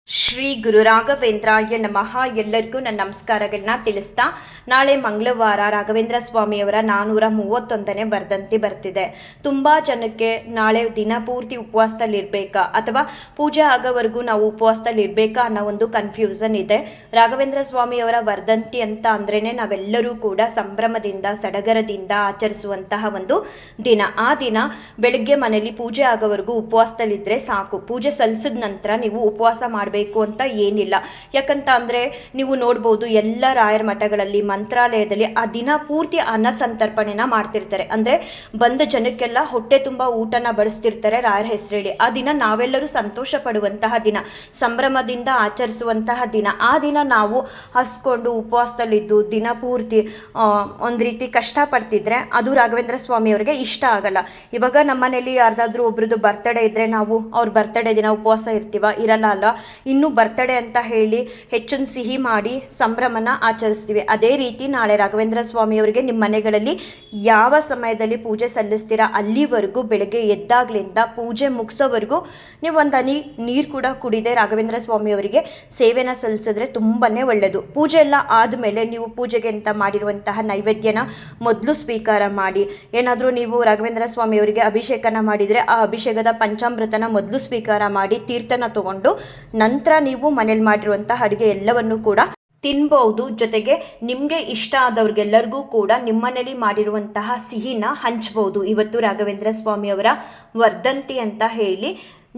ಶ್ರೀ ಗುರು ರಾಘವೇಂದ್ರಾಯ ನಮಃ. ಎಲ್ಲರಿಗೂ ನನ್ನ ನಮಸ್ಕಾರಗಳನ್ನ ತಿಳಿಸ್ತಾ, ನಾಳೆ ಮಂಗಳವಾರ ರಾಘವೇಂದ್ರ ಸ್ವಾಮಿಯವರ 431ನೇ ವರ್ಧಂತಿ ಬರ್ತಿದೆ. ತುಂಬ ಜನಕ್ಕೆ ನಾಳೆ ದಿನ ಪೂರ್ತಿ ಉಪವಾಸದಲ್ಲಿರಬೇಕಾ ಅಥವಾ ಪೂಜೆ ಆಗೋವರೆಗೂ ನಾವು ಉಪವಾಸದಲ್ಲಿರಬೇಕಾ ಅನ್ನೋ ಒಂದು ಕನ್ಫ್ಯೂಷನ್ ಇದೆ. ರಾಘವೇಂದ್ರ ಸ್ವಾಮಿಯವರ ವರ್ಧಂತಿ ಅಂತ ಅಂದ್ರೇ ನಾವೆಲ್ಲರೂ ಕೂಡ ಸಂಭ್ರಮದಿಂದ ಸಡಗರದಿಂದ ಆಚರಿಸುವಂತಹ ಒಂದು ದಿನ. ಆ ದಿನ ಬೆಳಗ್ಗೆ ಮನೆಯಲ್ಲಿ ಪೂಜೆ ಆಗೋವರೆಗೂ ಉಪವಾಸದಲ್ಲಿದ್ದರೆ ಸಾಕು. ಪೂಜೆ ಸಲ್ಲಿಸಿದ ನಂತರ ನೀವು ಉಪವಾಸ ಮಾಡಬೇಕು ಅಂತ ಏನಿಲ್ಲ. ಯಾಕಂತ ಅಂದ್ರೆ ನೀವು ನೋಡ್ಬೋದು, ಎಲ್ಲ ರಾಯರ ಮಠಗಳಲ್ಲಿ ಮಂತ್ರಾಲಯದಲ್ಲಿ ಆ ದಿನ ಪೂರ್ತಿ ಅನ್ನ ಸಂತರ್ಪಣೆನ ಮಾಡ್ತಿರ್ತಾರೆ. ಅಂದ್ರೆ ಬಂದ ಜನಕ್ಕೆಲ್ಲ ಹೊಟ್ಟೆ ತುಂಬಾ ಊಟನ ಬಡಿಸ್ತಿರ್ತಾರೆ ರಾಯರ ಹೆಸರೇಳಿ. ಆ ದಿನ ನಾವೆಲ್ಲರೂ ಸಂತೋಷ ಪಡುವಂತಹ ದಿನ, ಸಂಭ್ರಮದಿಂದ ಆಚರಿಸುವಂತಹ ದಿನ. ಆ ದಿನ ನಾವು ಹಸ್ಕೊಂಡು ಉಪವಾಸದಲ್ಲಿದ್ದು ದಿನ ಪೂರ್ತಿ ಒಂದು ರೀತಿ ಕಷ್ಟ ಪಡ್ತಿದ್ರೆ ಅದು ರಾಘವೇಂದ್ರ ಸ್ವಾಮಿ ಅವರಿಗೆ ಇಷ್ಟ ಆಗಲ್ಲ. ಇವಾಗ ನಮ್ಮನೇಲಿ ಯಾರ್ದಾದ್ರೂ ಒಬ್ರದ್ದು ಬರ್ತಡೇ ಇದ್ರೆ ನಾವು ಅವ್ರ ಬರ್ತಡೇ ದಿನ ಉಪವಾಸ ಇರ್ತೀವ? ಇರಲ್ಲ ಅಲ್ಲ. ಇನ್ನು ಬರ್ತಡೇ ಅಂತ ಹೇಳಿ ಹೆಚ್ಚಿನ ಸಿಹಿ ಮಾಡಿ ಸಂಭ್ರಮನ ಆಚರಿಸ್ತೀವಿ. ಅದೇ ರೀತಿ ನಾಳೆ ರಾಘವೇಂದ್ರ ಸ್ವಾಮಿಯವರಿಗೆ ನಿಮ್ಮ ಮನೆಗಳಲ್ಲಿ ಯಾವ ಸಮಯದಲ್ಲಿ ಪೂಜೆ ಸಲ್ಲಿಸ್ತೀರಾ ಅಲ್ಲಿವರೆಗೂ ಬೆಳಗ್ಗೆ ಎದ್ದಾಗ್ಲಿಂದ ಪೂಜೆ ಮುಗಿಸೋವರೆಗೂ ನೀವು ಒಂದು ಹನಿ ನೀರು ಕೂಡ ಕುಡಿದೆ ರಾಘವೇಂದ್ರ ಸ್ವಾಮಿಯವರಿಗೆ ಸೇವೆನ ಸಲ್ಲಿಸಿದ್ರೆ ತುಂಬನೇ ಒಳ್ಳೆಯದು. ಪೂಜೆ ಎಲ್ಲ ಆದಮೇಲೆ ನೀವು ಪೂಜೆಗೆ ಅಂತ ಮಾಡಿರುವಂತಹ ನೈವೇದ್ಯನ ಮೊದಲು ಸ್ವೀಕಾರ ಮಾಡಿ. ಏನಾದರೂ ನೀವು ರಾಘವೇಂದ್ರ ಸ್ವಾಮಿಯವರಿಗೆ ಅಭಿಷೇಕನ ಮಾಡಿದರೆ ಆ ಅಭಿಷೇಕದ ಪಂಚಾಮೃತನ ಮೊದಲು ಸ್ವೀಕಾರ ಮಾಡಿ ತೀರ್ಥನ ತಗೊಂಡು ನಂತರ ನೀವು ಮನೇಲಿ ಮಾಡಿರುವಂತಹ ಅಡುಗೆ ಎಲ್ಲವನ್ನು ಕೂಡ ತಿನ್ಬಹುದು. ಜೊತೆಗೆ ನಿಮಗೆ ಇಷ್ಟ ಆದವ್ರಿಗೆಲ್ಲರಿಗೂ ಕೂಡ ನಿಮ್ಮನೇಲಿ ಮಾಡಿರುವಂತಹ ಸಿಹಿನ ಹಂಚ್ಬೋದು. ಇವತ್ತು ರಾಘವೇಂದ್ರ ಸ್ವಾಮಿಯವರ ವರ್ಧಂತಿ ಅಂತ ಹೇಳಿ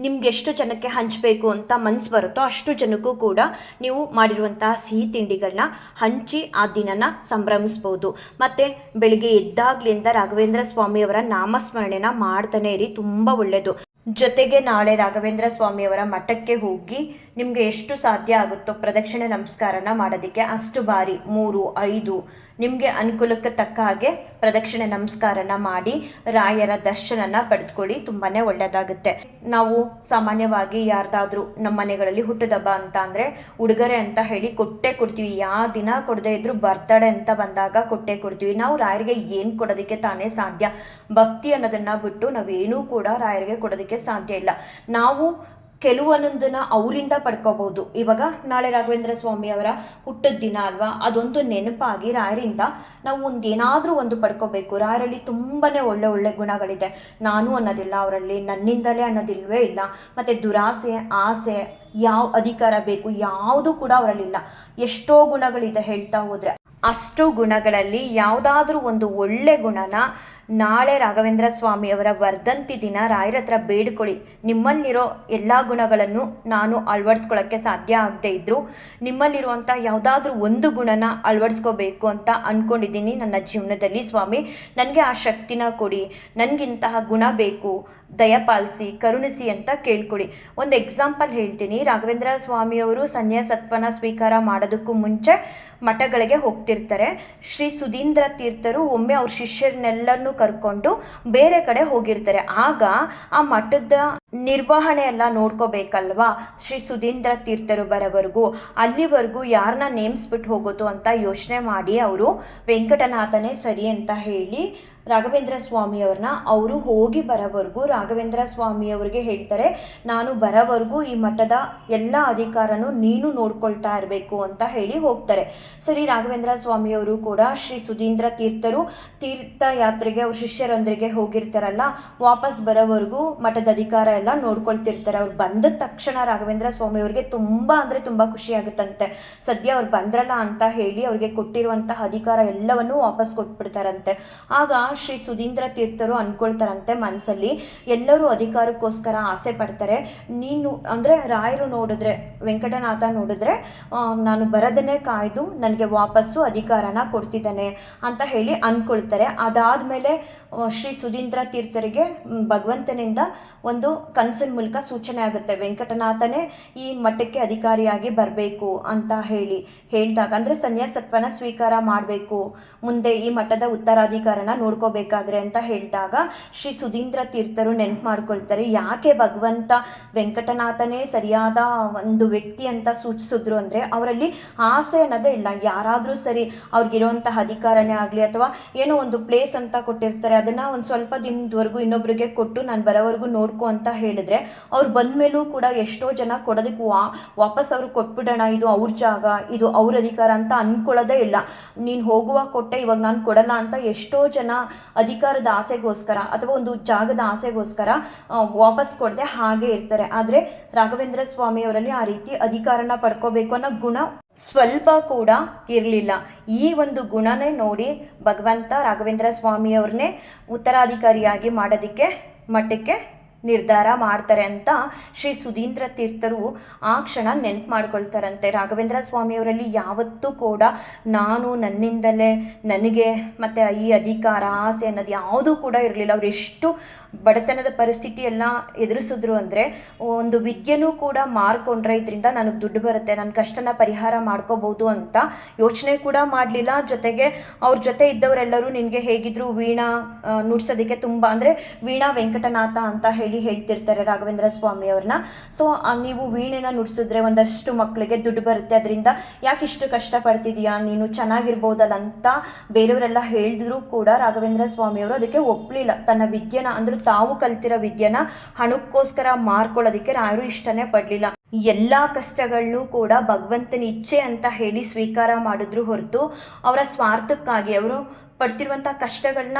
ನಿಮ್ಗೆ ಎಷ್ಟು ಜನಕ್ಕೆ ಹಂಚಬೇಕು ಅಂತ ಮನಸ್ಸು ಬರುತ್ತೋ ಅಷ್ಟು ಜನಕ್ಕೂ ಕೂಡ ನೀವು ಮಾಡಿರುವಂತಹ ಸಿಹಿ ತಿಂಡಿಗಳನ್ನ ಹಂಚಿ ಆ ದಿನನ ಸಂಭ್ರಮಿಸ್ಬೋದು. ಮತ್ತು ಬೆಳಿಗ್ಗೆ ಎದ್ದಾಗ್ಲಿಂದ ರಾಘವೇಂದ್ರ ಸ್ವಾಮಿಯವರ ನಾಮಸ್ಮರಣೆನ ಮಾಡ್ತಾನೆ ಇರಿ, ತುಂಬ ಒಳ್ಳೆಯದು. ಜೊತೆಗೆ ನಾಳೆ ರಾಘವೇಂದ್ರ ಸ್ವಾಮಿಯವರ ಮಠಕ್ಕೆ ಹೋಗಿ ನಿಮಗೆ ಎಷ್ಟು ಸಾಧ್ಯ ಆಗುತ್ತೋ ಪ್ರದಕ್ಷಿಣೆ ನಮಸ್ಕಾರನ ಮಾಡೋದಕ್ಕೆ ಅಷ್ಟು ಬಾರಿ 3, 5 ನಿಮಗೆ ಅನುಕೂಲಕ್ಕೆ ತಕ್ಕ ಹಾಗೆ ಪ್ರದಕ್ಷಿಣೆ ನಮಸ್ಕಾರನ ಮಾಡಿ ರಾಯರ ದರ್ಶನನ ಪಡೆದುಕೊಳ್ಳಿ. ತುಂಬಾ ಒಳ್ಳೆಯದಾಗುತ್ತೆ. ನಾವು ಸಾಮಾನ್ಯವಾಗಿ ಯಾರ್ದಾದ್ರೂ ನಮ್ಮ ಮನೆಗಳಲ್ಲಿ ಹುಟ್ಟುದಬ್ಬ ಅಂತ ಅಂದರೆ ಉಡುಗೊರೆ ಅಂತ ಹೇಳಿ ಕೊಟ್ಟೇ ಕೊಡ್ತೀವಿ. ಯಾವ ದಿನ ಕೊಡದೇ ಇದ್ರೂ ಬರ್ತಡೇ ಅಂತ ಬಂದಾಗ ಕೊಟ್ಟೇ ಕೊಡ್ತೀವಿ. ನಾವು ರಾಯರಿಗೆ ಏನು ಕೊಡೋದಕ್ಕೆ ತಾನೇ ಸಾಧ್ಯ? ಭಕ್ತಿ ಅನ್ನೋದನ್ನು ಬಿಟ್ಟು ನಾವೇನೂ ಕೂಡ ರಾಯರಿಗೆ ಕೊಡೋದಕ್ಕೆ ಸಾಧ್ಯ ಇಲ್ಲ. ನಾವು ಕೆಲವೊಂದನ್ನು ಅವರಿಂದ ಪಡ್ಕೋಬಹುದು. ಇವಾಗ ನಾಳೆ ರಾಘವೇಂದ್ರ ಸ್ವಾಮಿಯವರ ಹುಟ್ಟದ ದಿನ ಅಲ್ವಾ, ಅದೊಂದು ನೆನಪಾಗಿ ರಾಯರಿಂದ ನಾವು ಏನಾದರೂ ಒಂದು ಪಡ್ಕೋಬೇಕು. ರಾಯರಲ್ಲಿ ತುಂಬಾ ಒಳ್ಳೆ ಒಳ್ಳೆ ಗುಣಗಳಿದೆ. ನಾನು ಅನ್ನೋದಿಲ್ಲ ಅವರಲ್ಲಿ, ನನ್ನಿಂದಲೇ ಅನ್ನೋದಿಲ್ವೇ ಇಲ್ಲ. ಮತ್ತು ದುರಾಸೆ, ಆಸೆ, ಯಾವ ಅಧಿಕಾರ ಬೇಕು ಯಾವುದು ಕೂಡ ಅವರಲ್ಲಿಲ್ಲ. ಎಷ್ಟೋ ಗುಣಗಳಿದೆ ಹೇಳ್ತಾ ಹೋದರೆ. ಅಷ್ಟು ಗುಣಗಳಲ್ಲಿ ಯಾವುದಾದ್ರೂ ಒಂದು ಒಳ್ಳೆ ಗುಣನ ನಾಳೆ ರಾಘವೇಂದ್ರ ಸ್ವಾಮಿಯವರ ವರ್ಧಂತಿ ದಿನ ರಾಯರ ಹತ್ರ ಬೇಡ್ಕೊಳ್ಳಿ. ನಿಮ್ಮಲ್ಲಿರೋ ಎಲ್ಲ ಗುಣಗಳನ್ನು ನಾನು ಅಳವಡಿಸ್ಕೊಳ್ಳೋಕ್ಕೆ ಸಾಧ್ಯ ಆಗದೆ ಇದ್ದರೂ ನಿಮ್ಮಲ್ಲಿರುವಂಥ ಯಾವುದಾದ್ರೂ ಒಂದು ಗುಣನ ಅಳವಡಿಸ್ಕೋಬೇಕು ಅಂತ ಅಂದ್ಕೊಂಡಿದ್ದೀನಿ ನನ್ನ ಜೀವನದಲ್ಲಿ. ಸ್ವಾಮಿ ನನಗೆ ಆ ಶಕ್ತಿನ ಕೊಡಿ, ನನಗಿಂತಹ ಗುಣ ಬೇಕು, ದಯಪಾಲಿಸಿ, ಕರುಣಿಸಿ ಅಂತ ಕೇಳ್ಕೊಳ್ಳಿ. ಒಂದು ಎಕ್ಸಾಂಪಲ್ ಹೇಳ್ತೀನಿ. ರಾಘವೇಂದ್ರ ಸ್ವಾಮಿಯವರು ಸನ್ಯಾಸತ್ವನ ಸ್ವೀಕಾರ ಮಾಡೋದಕ್ಕೂ ಮುಂಚೆ ಮಠಗಳಿಗೆ ಹೋಗ್ತಿರ್ತಾರೆ. ಶ್ರೀ ಸುಧೀಂದ್ರ ತೀರ್ಥರು ಒಮ್ಮೆ ಅವ್ರ ಶಿಷ್ಯರನ್ನೆಲ್ಲರನ್ನೂ ಕರ್ಕೊಂಡು ಬೇರೆ ಕಡೆ ಹೋಗಿರ್ತಾರೆ. ಆಗ ಆ ಮಠದ ನಿರ್ವಹಣೆ ಎಲ್ಲ ನೋಡ್ಕೋಬೇಕಲ್ವಾ. ಶ್ರೀ ಸುಧೀಂದ್ರ ತೀರ್ಥರು ಬರೋವರೆಗೂ ಅಲ್ಲಿವರೆಗೂ ಯಾರನ್ನ ನೇಮಿಸ್ಬಿಟ್ಟು ಹೋಗೋದು ಅಂತ ಯೋಚನೆ ಮಾಡಿ ಅವರು ವೆಂಕಟನಾಥನೇ ಸರಿ ಅಂತ ಹೇಳಿ ರಾಘವೇಂದ್ರ ಸ್ವಾಮಿಯವ್ರನ್ನ ಅವರು ಹೋಗಿ ಬರೋವರೆಗೂ ರಾಘವೇಂದ್ರ ಸ್ವಾಮಿಯವ್ರಿಗೆ ಹೇಳ್ತಾರೆ, ನಾನು ಬರೋವರೆಗೂ ಈ ಮಠದ ಎಲ್ಲ ಅಧಿಕಾರನೂ ನೀನು ನೋಡ್ಕೊಳ್ತಾ ಇರಬೇಕು ಅಂತ ಹೇಳಿ ಹೋಗ್ತಾರೆ. ಸರಿ, ರಾಘವೇಂದ್ರ ಸ್ವಾಮಿಯವರು ಕೂಡ ಶ್ರೀ ಸುಧೀಂದ್ರ ತೀರ್ಥರು ತೀರ್ಥಯಾತ್ರೆಗೆ ಅವ್ರ ಶಿಷ್ಯರೊಂದಿಗೆ ಹೋಗಿರ್ತಾರಲ್ಲ, ವಾಪಸ್ ಬರೋವರೆಗೂ ಮಠದ ಅಧಿಕಾರ ಎಲ್ಲ ನೋಡ್ಕೊಳ್ತಿರ್ತಾರೆ. ಅವ್ರು ಬಂದ ತಕ್ಷಣ ರಾಘವೇಂದ್ರ ಸ್ವಾಮಿಯವ್ರಿಗೆ ತುಂಬ ಅಂದರೆ ತುಂಬ ಖುಷಿ ಆಗುತ್ತಂತೆ. ಸದ್ಯ ಅವ್ರು ಬಂದ್ರಲ್ಲ ಅಂತ ಹೇಳಿ ಅವ್ರಿಗೆ ಕೊಟ್ಟಿರುವಂತಹ ಅಧಿಕಾರ ಎಲ್ಲವನ್ನೂ ವಾಪಸ್ ಕೊಟ್ಬಿಡ್ತಾರಂತೆ. ಆಗ ಶ್ರೀ ಸುಧೀಂದ್ರ ತೀರ್ಥರು ಅನ್ಕೊಳ್ತಾರಂತೆ ಮನಸ್ಸಲ್ಲಿ, ಎಲ್ಲರೂ ಅಧಿಕಾರಕ್ಕೋಸ್ಕರ ಆಸೆ ಪಡ್ತಾರೆ, ನೀನು ಅಂದರೆ ರಾಯರು ನೋಡಿದ್ರೆ, ವೆಂಕಟನಾಥ ನೋಡಿದ್ರೆ ನಾನು ಬರೋದನ್ನೇ ಕಾಯ್ದು ನನಗೆ ವಾಪಸ್ಸು ಅಧಿಕಾರನ ಕೊಡ್ತಿದ್ದಾನೆ ಅಂತ ಹೇಳಿ ಅಂದ್ಕೊಳ್ತಾರೆ. ಅದಾದಮೇಲೆ ಶ್ರೀ ಸುಧೀಂದ್ರ ತೀರ್ಥರಿಗೆ ಭಗವಂತನಿಂದ ಒಂದು ಕನಸಿನ ಮೂಲಕ ಸೂಚನೆ ಆಗುತ್ತೆ, ವೆಂಕಟನಾಥನೇ ಈ ಮಠಕ್ಕೆ ಅಧಿಕಾರಿಯಾಗಿ ಬರಬೇಕು ಅಂತ ಹೇಳಿದಾಗ, ಅಂದರೆ ಸನ್ಯಾಸತ್ವನ ಸ್ವೀಕಾರ ಮಾಡಬೇಕು, ಮುಂದೆ ಈ ಮಠದ ಉತ್ತರಾಧಿಕಾರನ ನೋಡ್ಕೋಬೇಕಾದ್ರೆ ಅಂತ ಹೇಳಿದಾಗ ಶ್ರೀ ಸುಧೀಂದ್ರ ತೀರ್ಥರು ನೆನಪು ಮಾಡ್ಕೊಳ್ತಾರೆ, ಯಾಕೆ ಭಗವಂತ ವೆಂಕಟನಾಥನೇ ಸರಿಯಾದ ಒಂದು ವ್ಯಕ್ತಿ ಅಂತ ಸೂಚಿಸಿದ್ರು ಅಂದರೆ ಅವರಲ್ಲಿ ಆಸೆ ಅನ್ನೋದೇ ಇಲ್ಲ. ಯಾರಾದರೂ ಸರಿ ಅವ್ರಿಗಿರುವಂತಹ ಅಧಿಕಾರನೇ ಆಗಲಿ ಅಥವಾ ಏನೋ ಒಂದು ಪ್ಲೇಸ್ ಅಂತ ಕೊಟ್ಟಿರ್ತಾರೆ, ಅದನ್ನು ಒಂದು ಸ್ವಲ್ಪ ದಿನದವರೆಗೂ ಇನ್ನೊಬ್ಬರಿಗೆ ಕೊಟ್ಟು ನಾನು ಬರೋವರೆಗೂ ನೋಡ್ಕೊ ಅಂತ ಹೇಳಿದ್ರೆ ಅವ್ರು ಬಂದ ಮೇಲೂ ಕೂಡ ಎಷ್ಟೋ ಜನ ಕೊಡೋದಕ್ಕೆ ವಾಪಸ್ ಅವರು ಕೊಟ್ಬಿಡೋಣ, ಇದು ಅವ್ರ ಜಾಗ, ಇದು ಅವ್ರ ಅಧಿಕಾರ ಅಂತ ಅಂದ್ಕೊಳ್ಳೋದೇ ಇಲ್ಲ. ನೀನು ಹೋಗುವಾಗ ಕೊಟ್ಟೆ, ಇವಾಗ ನಾನು ಕೊಡಲ್ಲ ಅಂತ ಎಷ್ಟೋ ಜನ ಅಧಿಕಾರದ ಆಸೆಗೋಸ್ಕರ ಅಥವಾ ಒಂದು ಜಾಗದ ಆಸೆಗೋಸ್ಕರ ವಾಪಸ್ ಕೊಡದೆ ಹಾಗೆ ಇರ್ತಾರೆ. ಆದರೆ ರಾಘವೇಂದ್ರ ಸ್ವಾಮಿಯವರಲ್ಲಿ ಆ ರೀತಿ ಅಧಿಕಾರನ ಪಡ್ಕೋಬೇಕು ಅನ್ನೋ ಗುಣ ಸ್ವಲ್ಪ ಕೂಡ ಇರಲಿಲ್ಲ. ಈ ಒಂದು ಗುಣನೇ ನೋಡಿ ಭಗವಂತ ರಾಘವೇಂದ್ರ ಸ್ವಾಮಿಯವ್ರನ್ನೇ ಉತ್ತರಾಧಿಕಾರಿಯಾಗಿ ಮಾಡೋದಕ್ಕೆ ಮಟ್ಟಕ್ಕೆ ನಿರ್ಧಾರ ಮಾಡ್ತಾರೆ ಅಂತ ಶ್ರೀ ಸುಧೀಂದ್ರ ತೀರ್ಥರು ಆ ಕ್ಷಣ ನೆನ್ಪು ಮಾಡ್ಕೊಳ್ತಾರಂತೆ. ರಾಘವೇಂದ್ರ ಸ್ವಾಮಿಯವರಲ್ಲಿ ಯಾವತ್ತೂ ಕೂಡ ನಾನು ನನ್ನಿಂದಲೇ ನನಗೆ ಮತ್ತು ಈ ಅಧಿಕಾರ ಆಸೆ ಅನ್ನೋದು ಯಾವುದೂ ಕೂಡ ಇರಲಿಲ್ಲ. ಅವ್ರು ಎಷ್ಟು ಬಡತನದ ಪರಿಸ್ಥಿತಿ ಎಲ್ಲ ಎದುರಿಸಿದ್ರು ಅಂದರೆ ಒಂದು ವಿದ್ಯೆನೂ ಕೂಡ ಮಾರ್ಕೊಂಡ್ರೆ ಇದರಿಂದ ನನಗೆ ದುಡ್ಡು ಬರುತ್ತೆ, ನನ್ನ ಕಷ್ಟನ ಪರಿಹಾರ ಮಾಡ್ಕೋಬೋದು ಅಂತ ಯೋಚನೆ ಕೂಡ ಮಾಡಲಿಲ್ಲ. ಜೊತೆಗೆ ಅವ್ರ ಜೊತೆ ಇದ್ದವರೆಲ್ಲರೂ ನಿನಗೆ ಹೇಗಿದ್ರು ವೀಣಾ ನುಡ್ಸೋದಕ್ಕೆ ತುಂಬ ಅಂದರೆ ವೀಣಾ ವೆಂಕಟನಾಥ ಅಂತ ಹೇಳ್ತಿರ್ತಾರೆ ರಾಘವೇಂದ್ರ ಸ್ವಾಮಿಯವ್ರನ್ನ. ಸೊ ನೀವು ವೀಣೆನ ನುಡ್ಸಿದ್ರೆ ಒಂದಷ್ಟು ಮಕ್ಕಳಿಗೆ ದುಡ್ಡು ಬರುತ್ತೆ, ಅದರಿಂದ ಯಾಕೆ ಇಷ್ಟು ಕಷ್ಟಪಡ್ತಿದೀಯಾ, ನೀನು ಚೆನ್ನಾಗಿರ್ಬೋದಲ್ಲ ಅಂತ ಬೇರೆಯವರೆಲ್ಲ ಹೇಳಿದ್ರು ಕೂಡ ರಾಘವೇಂದ್ರ ಸ್ವಾಮಿಯವರು ಅದಕ್ಕೆ ಒಪ್ಪಲಿಲ್ಲ. ತನ್ನ ವಿದ್ಯೆನ ಅಂದ್ರೆ ತಾವು ಕಲ್ತಿರೋ ವಿದ್ಯೆನ ಹಣಕ್ಕೋಸ್ಕರ ಮಾರ್ಕೊಳ್ಳೋದಕ್ಕೆ ಯಾರು ಇಷ್ಟನೇ ಪಡಲಿಲ್ಲ. ಎಲ್ಲ ಕಷ್ಟಗಳನ್ನೂ ಕೂಡ ಭಗವಂತನ ಇಚ್ಛೆ ಅಂತ ಹೇಳಿ ಸ್ವೀಕಾರ ಮಾಡಿದ್ರು ಹೊರತು ಅವರ ಸ್ವಾರ್ಥಕ್ಕಾಗಿ ಅವರು ಪಡ್ತಿರುವಂಥ ಕಷ್ಟಗಳನ್ನ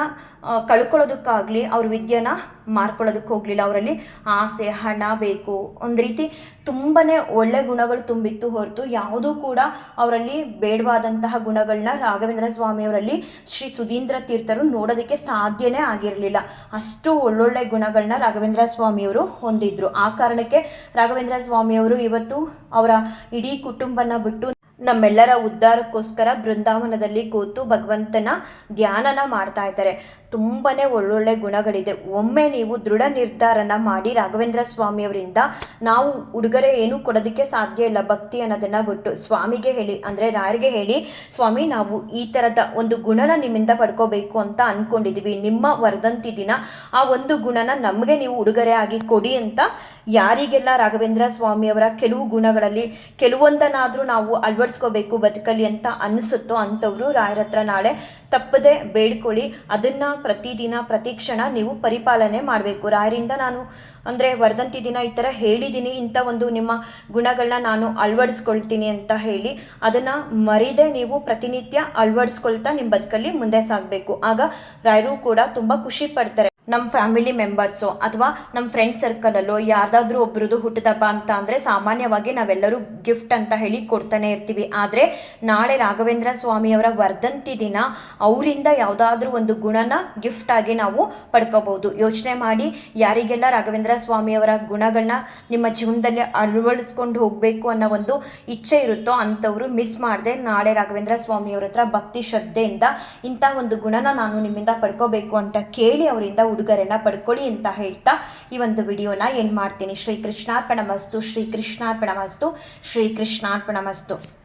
ಕಳ್ಕೊಳ್ಳೋದಕ್ಕಾಗಲಿ ಅವ್ರ ವಿದ್ಯೆನ ಮಾರ್ಕೊಳ್ಳೋದಕ್ಕೆ ಹೋಗಲಿಲ್ಲ. ಅವರಲ್ಲಿ ಆಸೆ, ಹಣ ಬೇಕು, ಒಂದು ರೀತಿ ತುಂಬಾ ಒಳ್ಳೆ ಗುಣಗಳು ತುಂಬಿತ್ತು ಹೊರತು ಯಾವುದೂ ಕೂಡ ಅವರಲ್ಲಿ ಬೇಡವಾದಂತಹ ಗುಣಗಳನ್ನ ರಾಘವೇಂದ್ರ ಸ್ವಾಮಿಯವರಲ್ಲಿ ಶ್ರೀ ಸುಧೀಂದ್ರ ತೀರ್ಥರು ನೋಡೋದಕ್ಕೆ ಸಾಧ್ಯನೇ ಆಗಿರಲಿಲ್ಲ. ಅಷ್ಟು ಒಳ್ಳೊಳ್ಳೆ ಗುಣಗಳನ್ನ ರಾಘವೇಂದ್ರ ಸ್ವಾಮಿಯವರು ಹೊಂದಿದ್ರು. ಆ ಕಾರಣಕ್ಕೆ ರಾಘವೇಂದ್ರ ಸ್ವಾಮಿಯವರು ಇವತ್ತು ಅವರ ಇಡೀ ಕುಟುಂಬನ ಬಿಟ್ಟು ನಮ್ಮೆಲ್ಲರ ಉದ್ಧಾರಕ್ಕೋಸ್ಕರ ಬೃಂದಾವನದಲ್ಲಿ ಕೂತು ಭಗವಂತನ ಧ್ಯಾನನ ಮಾಡ್ತಾ ಇದ್ದಾರೆ. ತುಂಬಾ ಒಳ್ಳೊಳ್ಳೆ ಗುಣಗಳಿದೆ. ಒಮ್ಮೆ ನೀವು ದೃಢ ನಿರ್ಧಾರನ ಮಾಡಿ ರಾಘವೇಂದ್ರ ಸ್ವಾಮಿಯವರಿಂದ ನಾವು ಉಡುಗೊರೆ ಏನೂ ಕೊಡೋದಕ್ಕೆ ಸಾಧ್ಯ ಇಲ್ಲ, ಭಕ್ತಿ ಅನ್ನೋದನ್ನು ಬಿಟ್ಟು ಸ್ವಾಮಿಗೆ ಹೇಳಿ, ಅಂದರೆ ರಾಯರಿಗೆ ಹೇಳಿ, ಸ್ವಾಮಿ ನಾವು ಈ ಥರದ ಒಂದು ಗುಣನ ನಿಮ್ಮಿಂದ ಪಡ್ಕೋಬೇಕು ಅಂತ ಅಂದ್ಕೊಂಡಿದ್ದೀವಿ, ನಿಮ್ಮ ವರ್ಧಂತಿ ದಿನ ಆ ಒಂದು ಗುಣನ ನಮಗೆ ನೀವು ಉಡುಗೊರೆ ಆಗಿ ಕೊಡಿ ಅಂತ ಯಾರಿಗೆಲ್ಲ ರಾಘವೇಂದ್ರ ಸ್ವಾಮಿಯವರ ಕೆಲವು ಗುಣಗಳಲ್ಲಿ ಕೆಲವೊಂದನ್ನಾದರೂ ನಾವು ಅಳವಡಿಸ್ಕೋಬೇಕು ಬದುಕಲ್ಲಿ ಅಂತ ಅನಿಸುತ್ತೋ ಅಂಥವ್ರು ರಾಯರ ಹತ್ರ ನಾಳೆ ತಪ್ಪದೆ ಬೇಡ್ಕೊಳ್ಳಿ. ಅದನ್ನು ಪ್ರತಿದಿನ ಪ್ರತಿ ಕ್ಷಣ ನೀವು ಪರಿಪಾಲನೆ ಮಾಡಬೇಕು. ರಾಯರಿಂದ ನಾನು ಅಂದರೆ ವರ್ಧಂತಿ ದಿನ ಈ ಥರ ಹೇಳಿದ್ದೀನಿ, ಇಂಥ ಒಂದು ನಿಮ್ಮ ಗುಣಗಳನ್ನ ನಾನು ಅಳವಡಿಸ್ಕೊಳ್ತೀನಿ ಅಂತ ಹೇಳಿ ಅದನ್ನು ಮರಿದೇ ನೀವು ಪ್ರತಿನಿತ್ಯ ಅಳವಡಿಸ್ಕೊಳ್ತಾ ನಿಮ್ಮ ಬದುಕಲ್ಲಿ ಮುಂದೆ ಸಾಗಬೇಕು. ಆಗ ರಾಯರು ಕೂಡ ತುಂಬ ಖುಷಿ ಪಡ್ತಾರೆ. ನಮ್ಮ ಫ್ಯಾಮಿಲಿ ಮೆಂಬರ್ಸು ಅಥವಾ ನಮ್ಮ ಫ್ರೆಂಡ್ ಸರ್ಕಲಲ್ಲೋ ಯಾರ್ದಾದ್ರೂ ಒಬ್ರದ್ದು ಹುಟ್ಟುಹಬ್ಬ ಅಂತ ಅಂದರೆ ಸಾಮಾನ್ಯವಾಗಿ ನಾವೆಲ್ಲರೂ ಗಿಫ್ಟ್ ಅಂತ ಹೇಳಿ ಕೊಡ್ತಾನೆ ಇರ್ತೀವಿ. ಆದರೆ ನಾಳೆ ರಾಘವೇಂದ್ರ ಸ್ವಾಮಿಯವರ ವರ್ಧಂತಿ ದಿನ ಅವರಿಂದ ಯಾವುದಾದ್ರೂ ಒಂದು ಗುಣನ ಗಿಫ್ಟ್ ಆಗಿ ನಾವು ಪಡ್ಕೋಬಹುದು. ಯೋಚನೆ ಮಾಡಿ, ಯಾರಿಗೆಲ್ಲ ರಾಘವೇಂದ್ರ ಸ್ವಾಮಿಯವರ ಗುಣಗಳನ್ನ ನಿಮ್ಮ ಜೀವನದಲ್ಲಿ ಅಳವಡಿಸ್ಕೊಂಡು ಹೋಗಬೇಕು ಅನ್ನೋ ಒಂದು ಇಚ್ಛೆ ಇರುತ್ತೋ ಅಂಥವರು ಮಿಸ್ ಮಾಡದೆ ನಾಳೆ ರಾಘವೇಂದ್ರ ಸ್ವಾಮಿಯವ್ರ ಹತ್ರ ಭಕ್ತಿ ಶ್ರದ್ಧೆಯಿಂದ ಇಂಥ ಒಂದು ಗುಣನ ನಾನು ನಿಮ್ಮಿಂದ ಪಡ್ಕೋಬೇಕು ಅಂತ ಕೇಳಿ ಅವರಿಂದ ಉಡುಗೊರೆನ ಪಡ್ಕೊಳ್ಳಿ ಅಂತ ಹೇಳ್ತಾ ಈ ಒಂದು ವಿಡಿಯೋನ ಏನು ಮಾಡ್ತೀನಿ. ಶ್ರೀ ಕೃಷ್ಣಾರ್ಪಣಮಸ್ತು, ಶ್ರೀ ಕೃಷ್ಣಾರ್ಪಣಮಸ್ತು, ಶ್ರೀ ಕೃಷ್ಣಾರ್ಪಣಮಸ್ತು.